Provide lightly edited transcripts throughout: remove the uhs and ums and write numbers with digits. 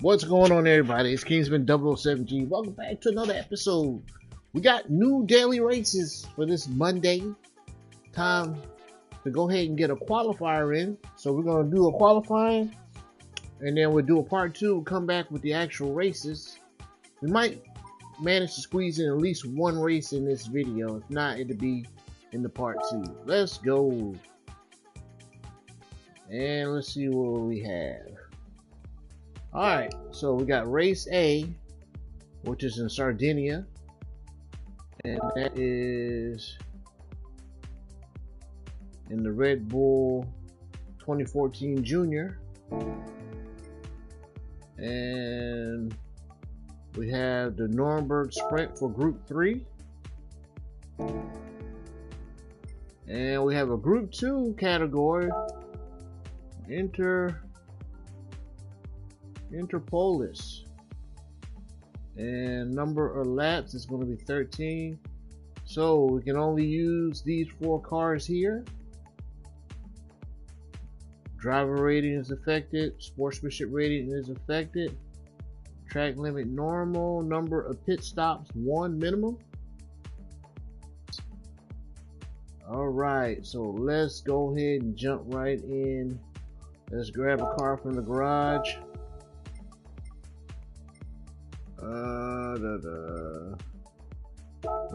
What's going on, everybody? It's Kingsman 007G. Welcome back to another episode. We got new daily races for this Monday. Time to go ahead and get a qualifier in. So we're going to do a qualifying, and then we'll do a part 2. We'll come back with the actual races. We might manage to squeeze in at least one race in this video. If not, it'll be in the part 2. Let's go. And let's see what we have. Alright, so we got race A, which is in Sardinia, and that is in the Red Bull 2014 Junior. And we have the Nuremberg Sprint for Group 3. And we have a Group 2 category, Interpolis, and number of laps is going to be 13, so we can only use these 4 cars here. Driver rating is affected, sportsmanship rating is affected, track limit normal, number of pit stops 1 minimum. Alright, so let's go ahead and jump right in. Let's grab a car from the garage.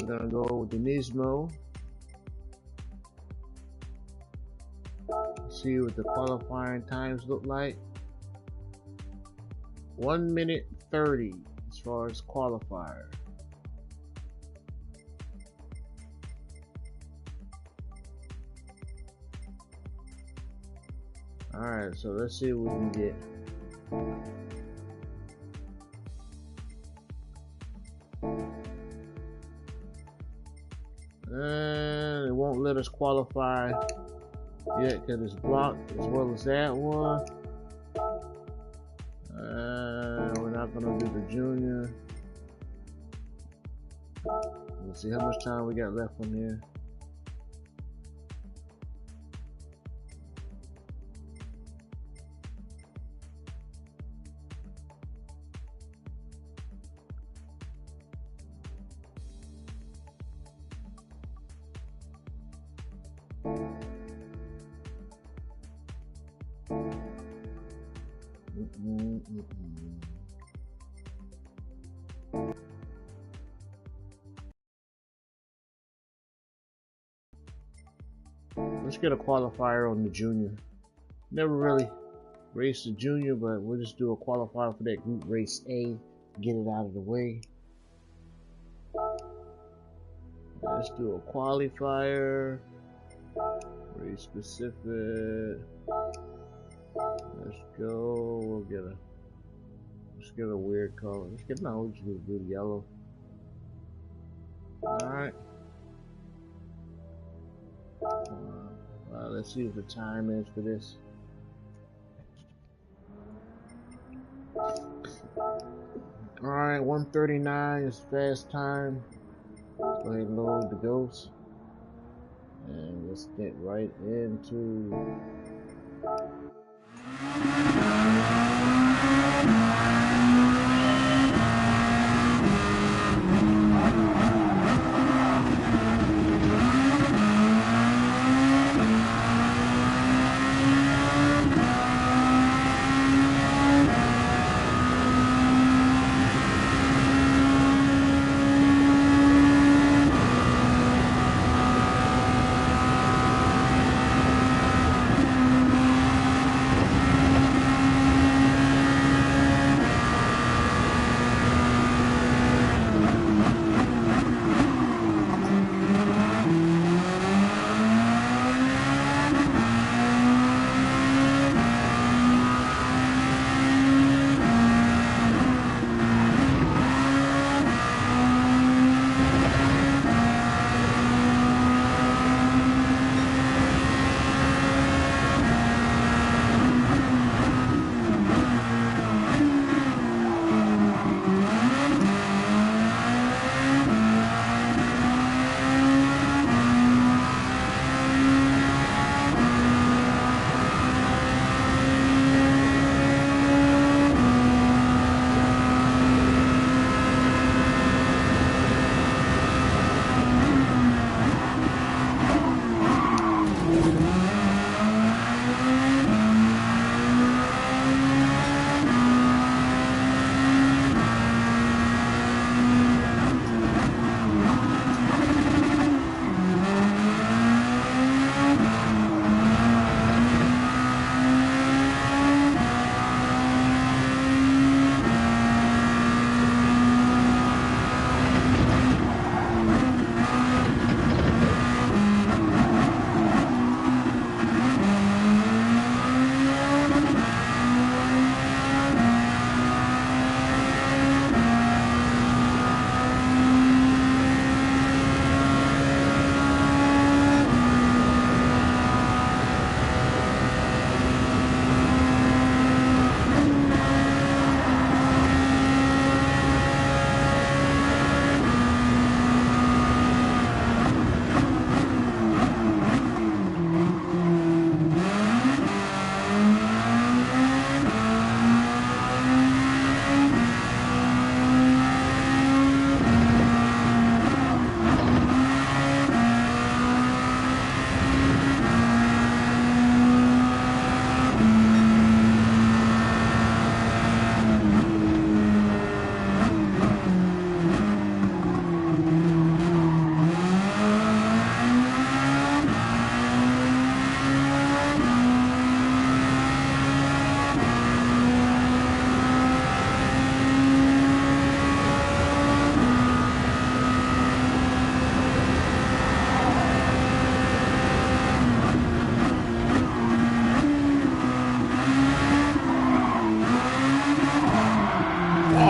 We're gonna go with the Nismo. See what the qualifying times look like. 1 minute 30 as far as qualifier. Alright, so let's see what we can get. And it won't let us qualify yet because it's blocked, as well as that one. We're not going to do the junior. Let's see how much time we got left on here. Let's get a qualifier on the junior. Never really raced the junior, but we'll just do a qualifier for that group race A. Get it out of the way. Let's do a qualifier. Race specific. Let's go. Let's get a weird color. Let's just do yellow. Alright. Let's see what the time is for this. Alright, 1:39 is fast time. Let's go ahead and load the ghost. And let's get right into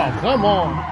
Oh, come on.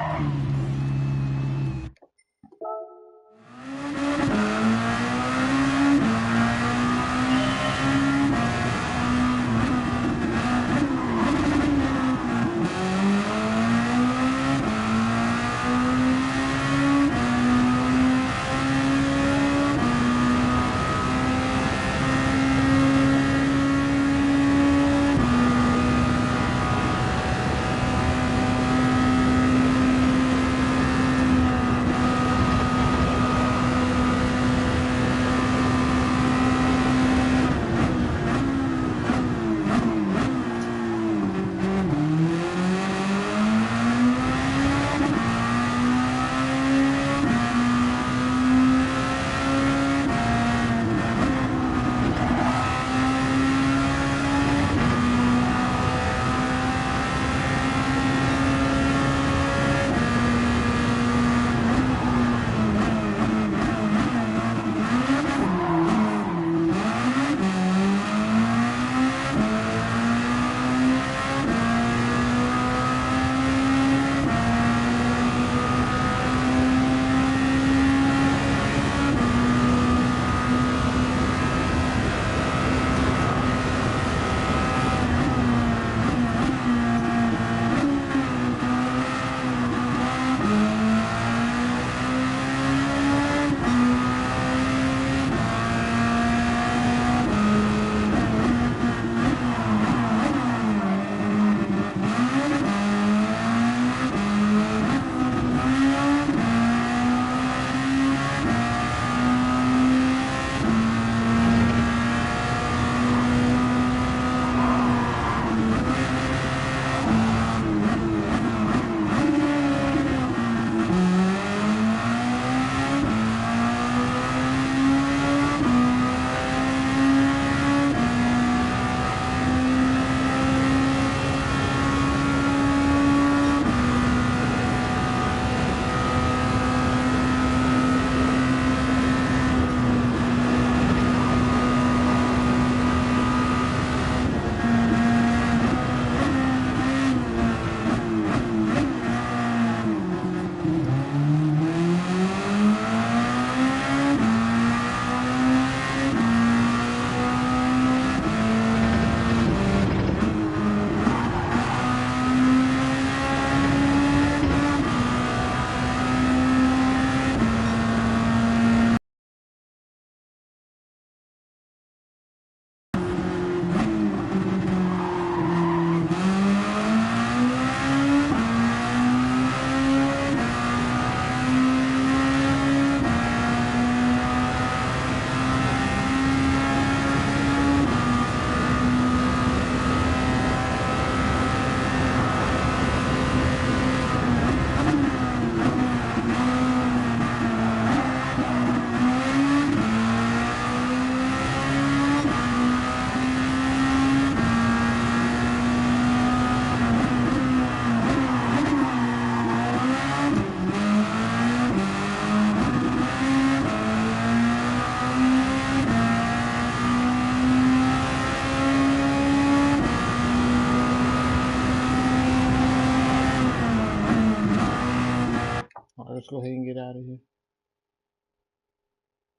All right, let's go ahead and get out of here.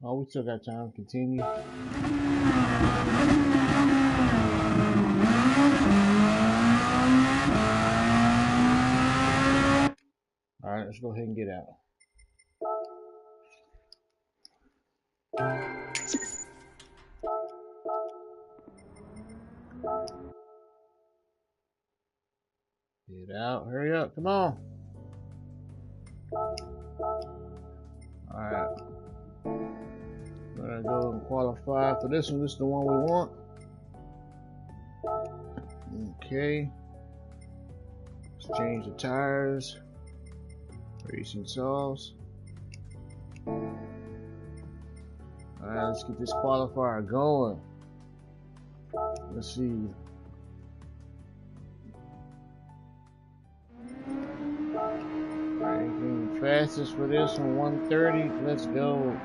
Oh, we still got time. Continue. All right, let's go ahead and get out. Get out. Hurry up. Come on. Alright. We're gonna go and qualify for this one. This is the one we want. Okay. Let's change the tires. Racing sauce. Alright, let's get this qualifier going. Let's see. Ranking fastest for this one, 130. Let's go.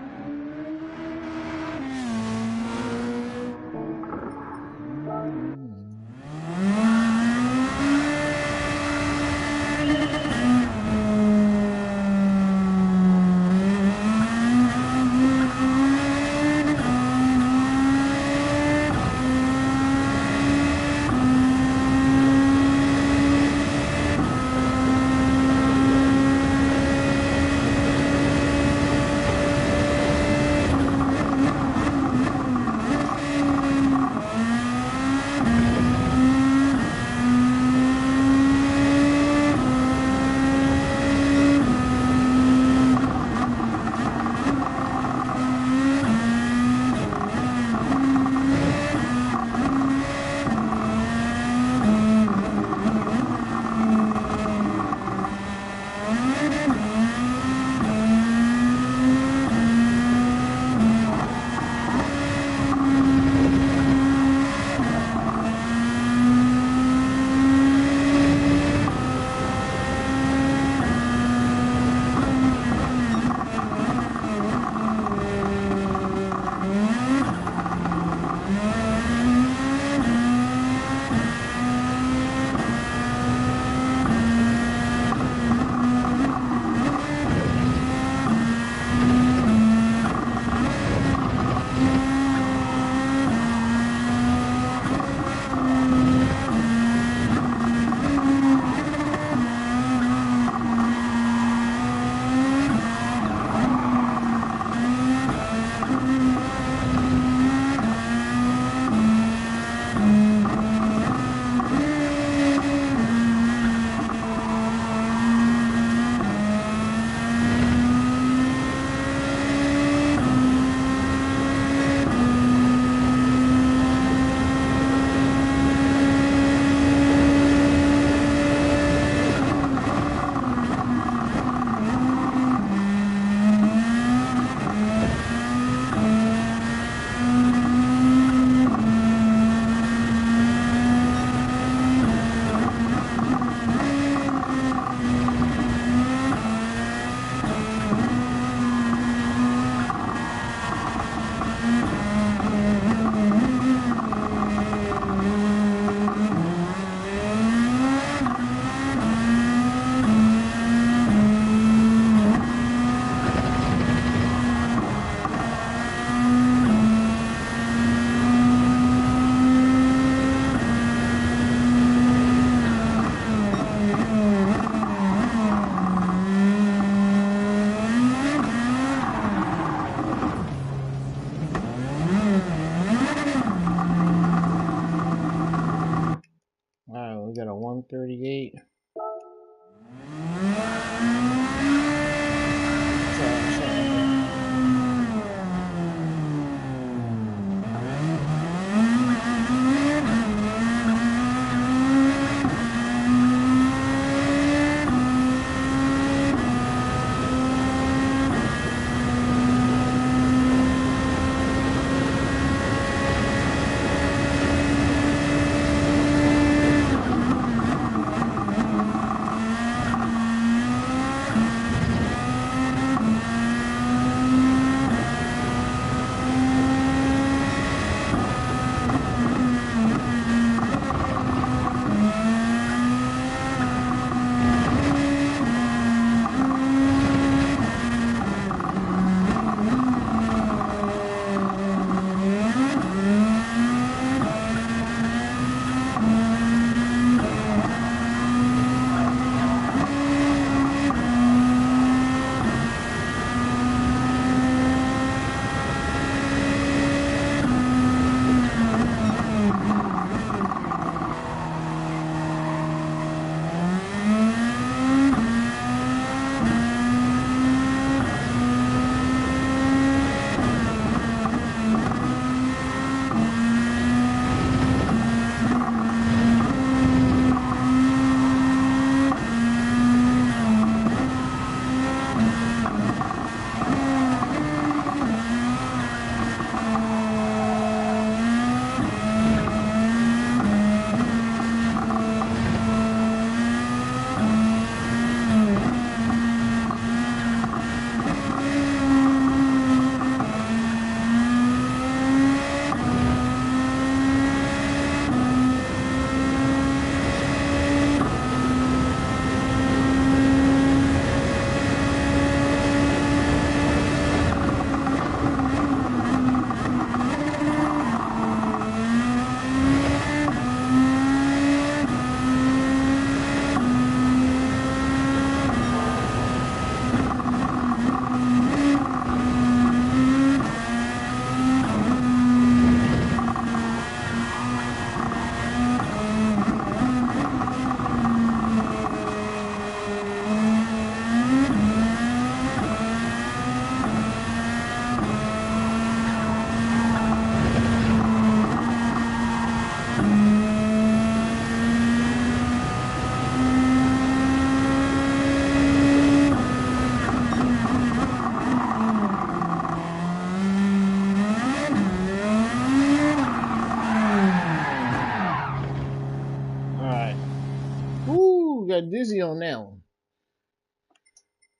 busy on that one.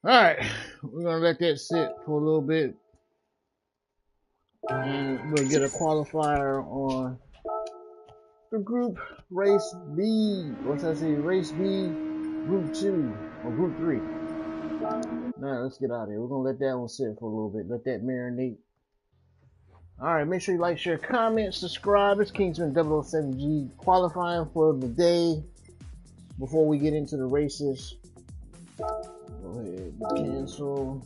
Alright, we're gonna let that sit for a little bit. And we'll get a qualifier on the group race B. What should I say? Race B, group 2 or group 3. Now let's get out of here. We're gonna let that one sit for a little bit. Let that marinate. Alright, make sure you like, share, comment, subscribe. It's Kingsman 007G qualifying for the day. Before we get into the races, go ahead and cancel.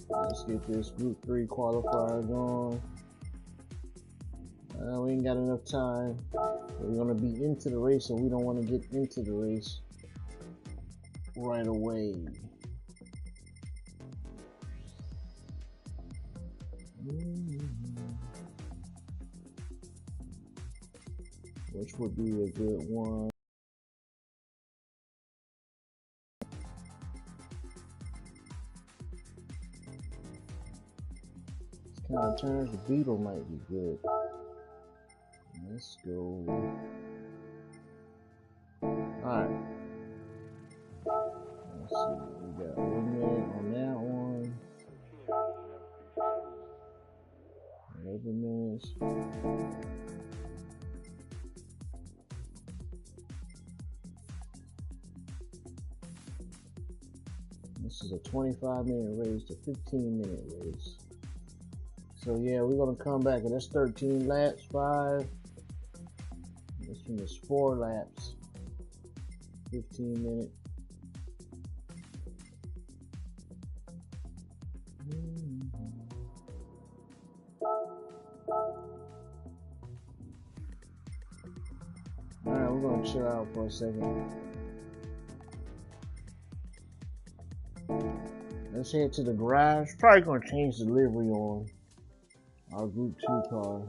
Let's get this group 3 qualifier going. We ain't got enough time. We're gonna be into the race, so we don't want to get into the race right away. Which would be a good one. This kind of turns, the Beetle might be good. Let's go. Alright. Let's see. We got 1 minute on that one. 11 minutes. This is a 25-minute race to 15-minute race. So yeah, we're gonna come back, and that's 13 laps, 5. This one is 4 laps, 15 minutes. Alright, we're gonna chill out for a second. Let's head to the garage. Probably gonna change the livery on our Group 2 car.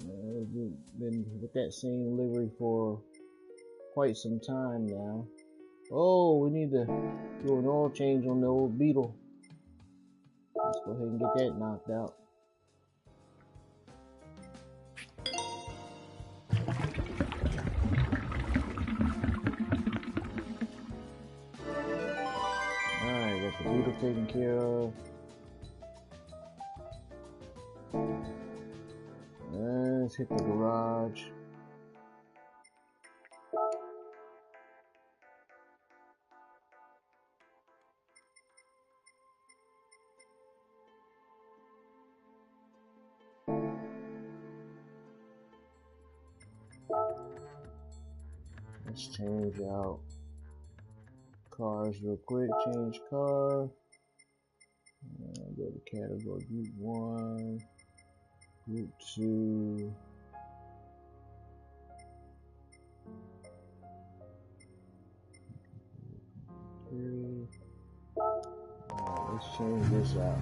We've been with that same livery for quite some time now. Oh, we need to do an oil change on the old Beetle. Let's go ahead and get that knocked out. Alright, got the Beetle taken care of. Let's hit the garage. Let's change out cars real quick. Change car. Go to category Group 1. Group 2. Alright, let's change this out.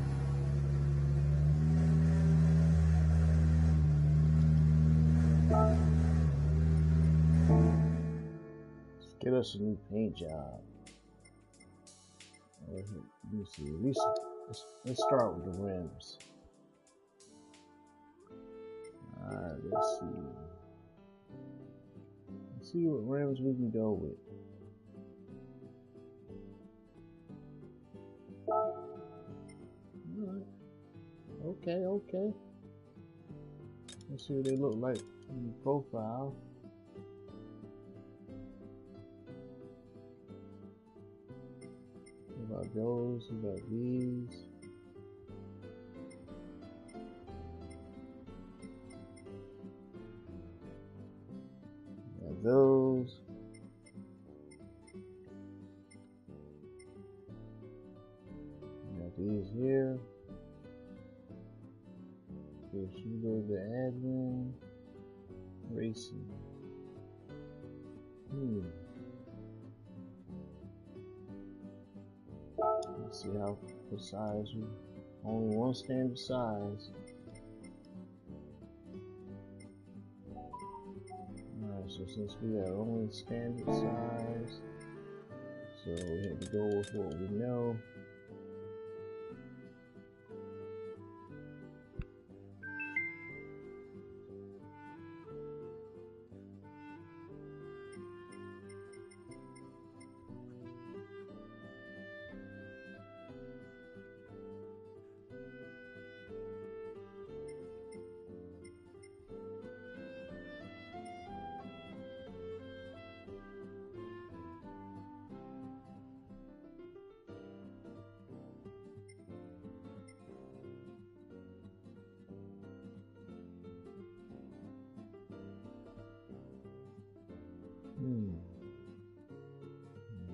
Let's get us a new paint job. Let me see. At least let's start with the rims. Alright, let's see. Let's see what rims we can go with. Alright. Okay. Let's see what they look like in the profile. What about those? What about these? Those. Got these here. So she goes to admin racing. Let's see how precise we only one standard size. So since we are only standard size, so we have to go with what we know.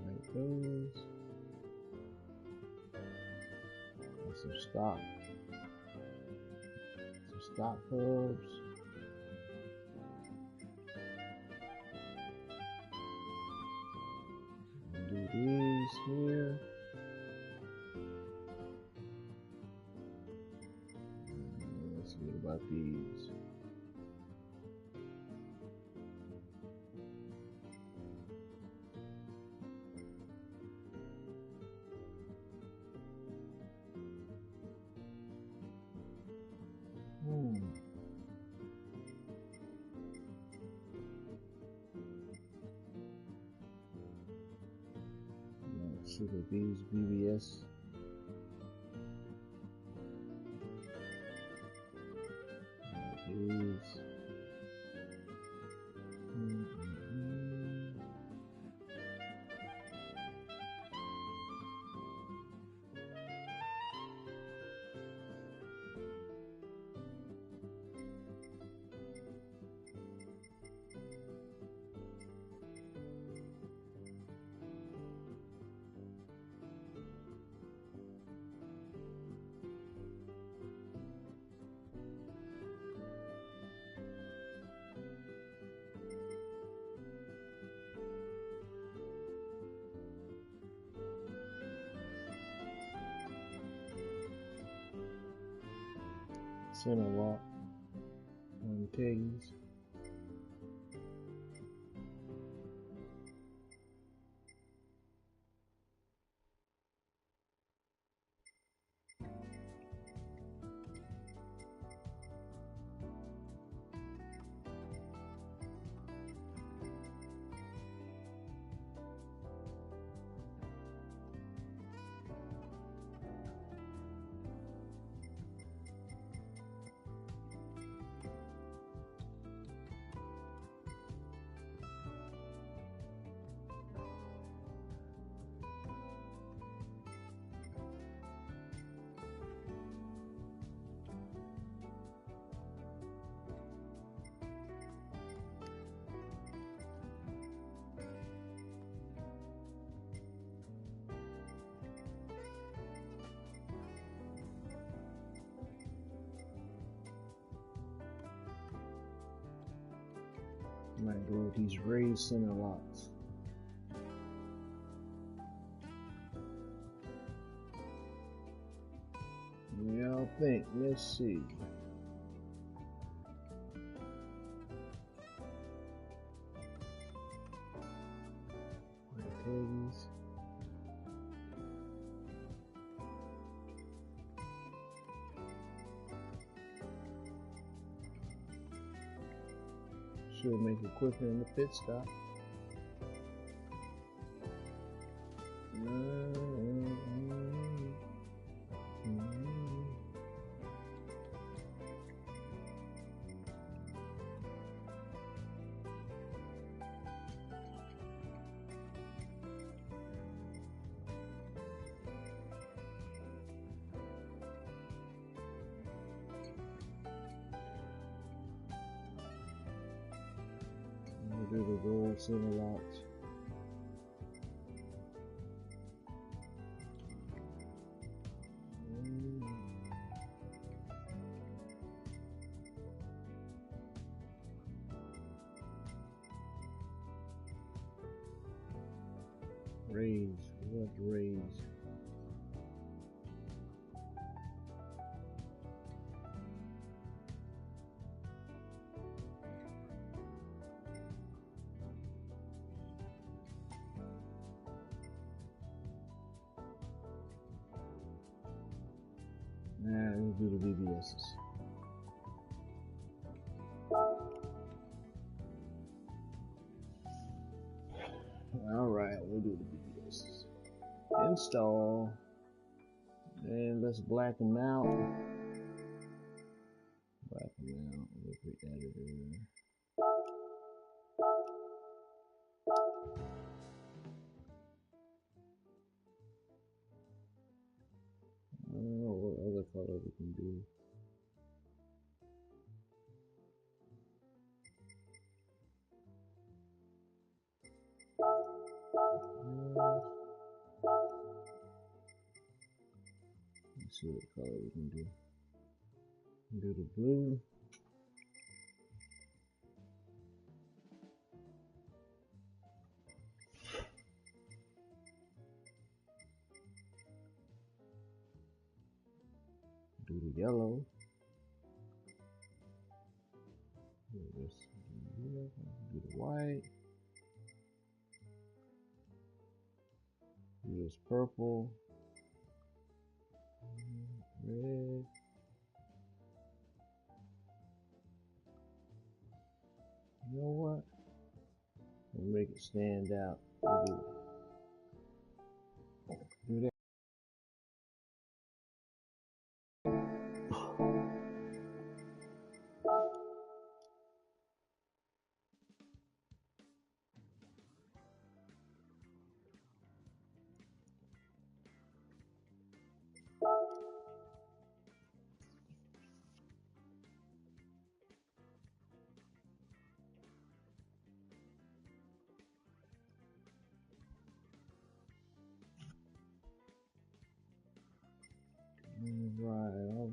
Like those. And some stock hubs. Do these here. Let's see about these. Let's see what these BBS. These. Center lock on Peggy's. Might go with these raised center locks. What do y'all think? Let's see. Peggy's. Should make it quicker in the pit stop. Do the gold center locks. Raise, what raise? Nah, we'll do the BBSs. Alright, we'll do the BBSs. Install. And let's black them out. Black them out with the editor. I don't know what other color we can do. Let's see what color we can do. Do the blue. Do the yellow. Do the white. Do this purple. Red. You know what? We'll make it stand out. Do that.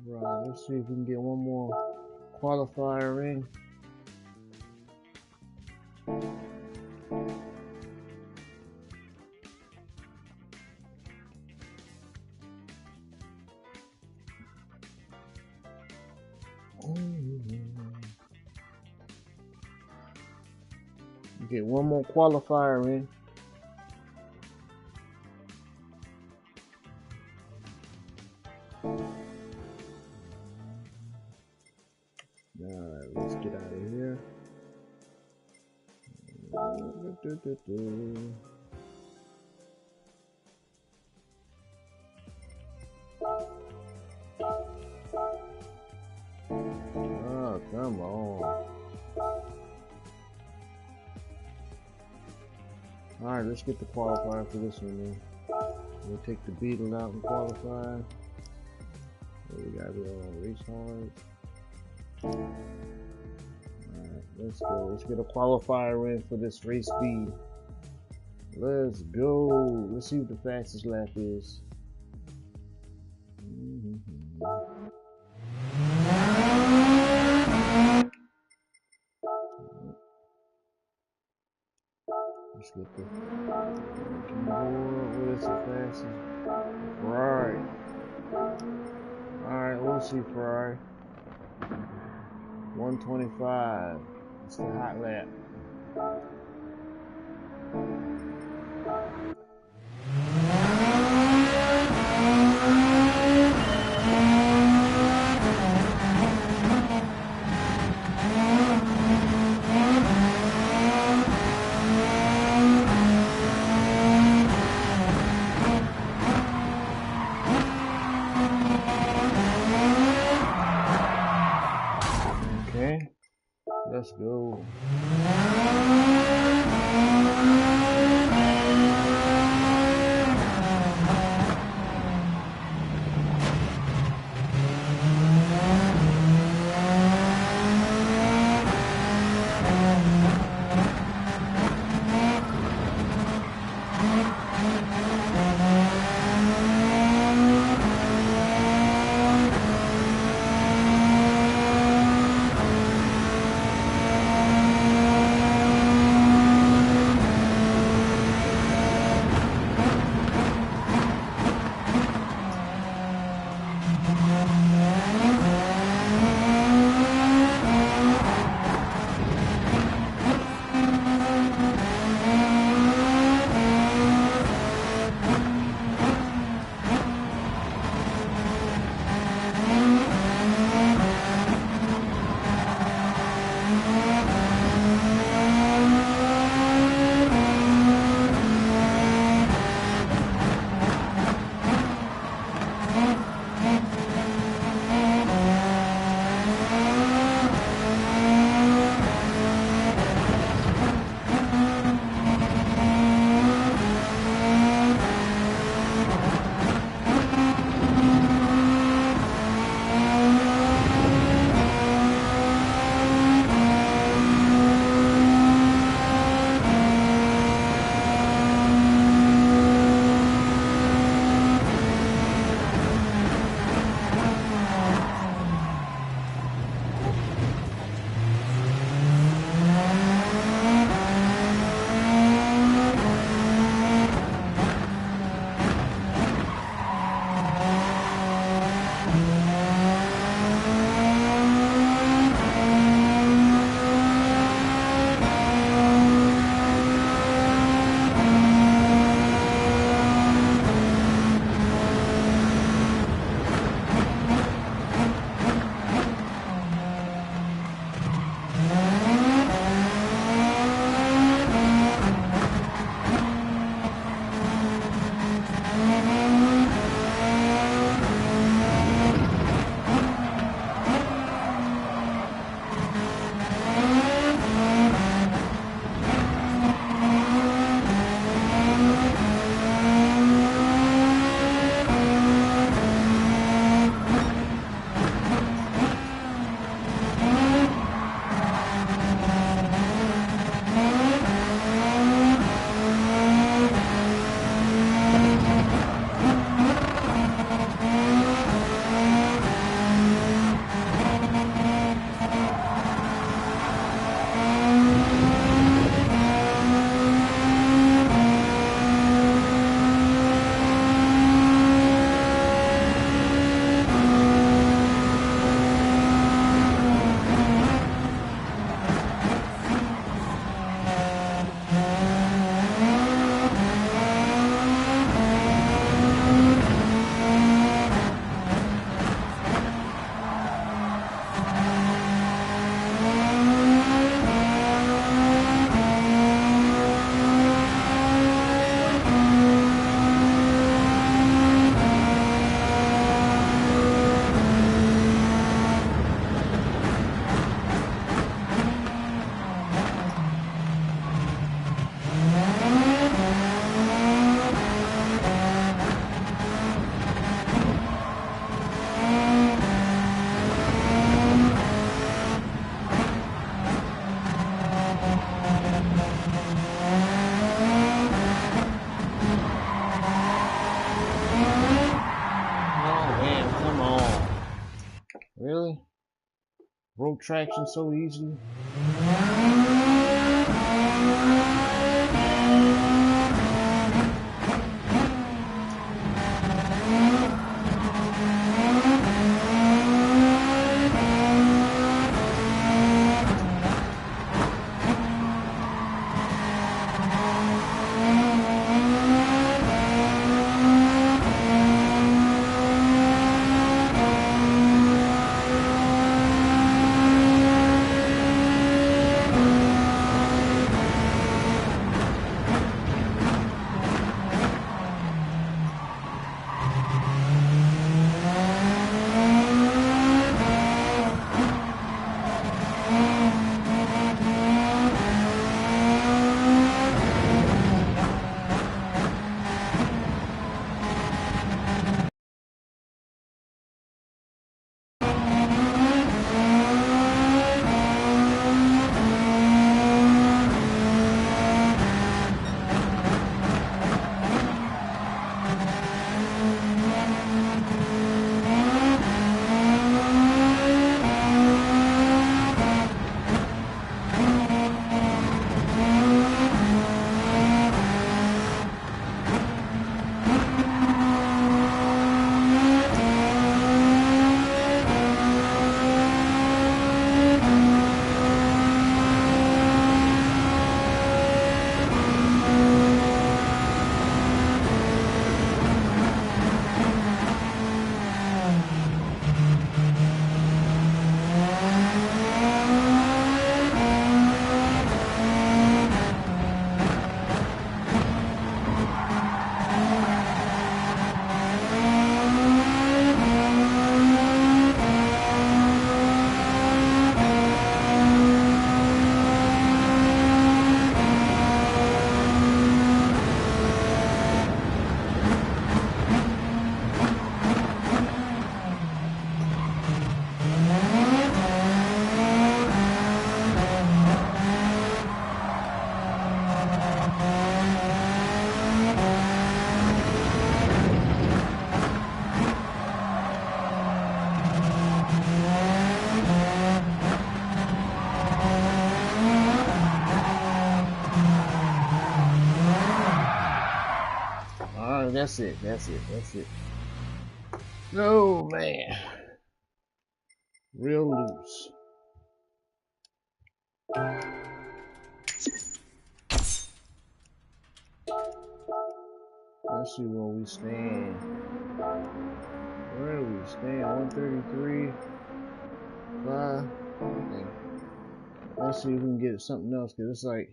Alright, let's see if we can get one more qualifier in. Get one more qualifier in. Alright, let's get out of here. Oh, come on. Alright, let's get the qualifier for this one then. We'll take the beetle out and qualify. We got race hard. Alright, let's go. Let's get a qualifier in for this race B. Let's go. Let's see what the fastest lap is. Let's get the where's the fastest? Ferrari. Alright, we'll see Ferrari. 125. It's the hot lap. Let's go. build traction so easily. That's it. Oh man, real loose. Let's see where we stand. Where do we stand? 133. 5. Okay. Let's see if we can get something else, because it's like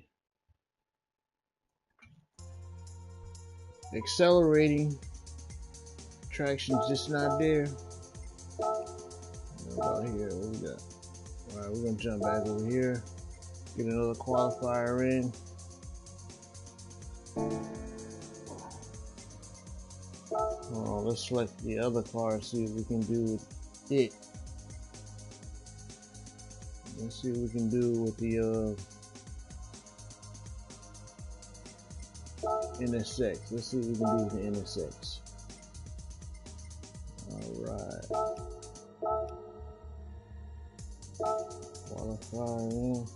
accelerating. Traction's just not there. What about here? What we got? Alright, we're gonna jump back over here. Get another qualifier in. Oh, let's select the other car, see if we can do with it. Let's see what we can do with the NSX. Let's see what we can do with the NSX. Alright. Qualify in.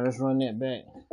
let's run that back.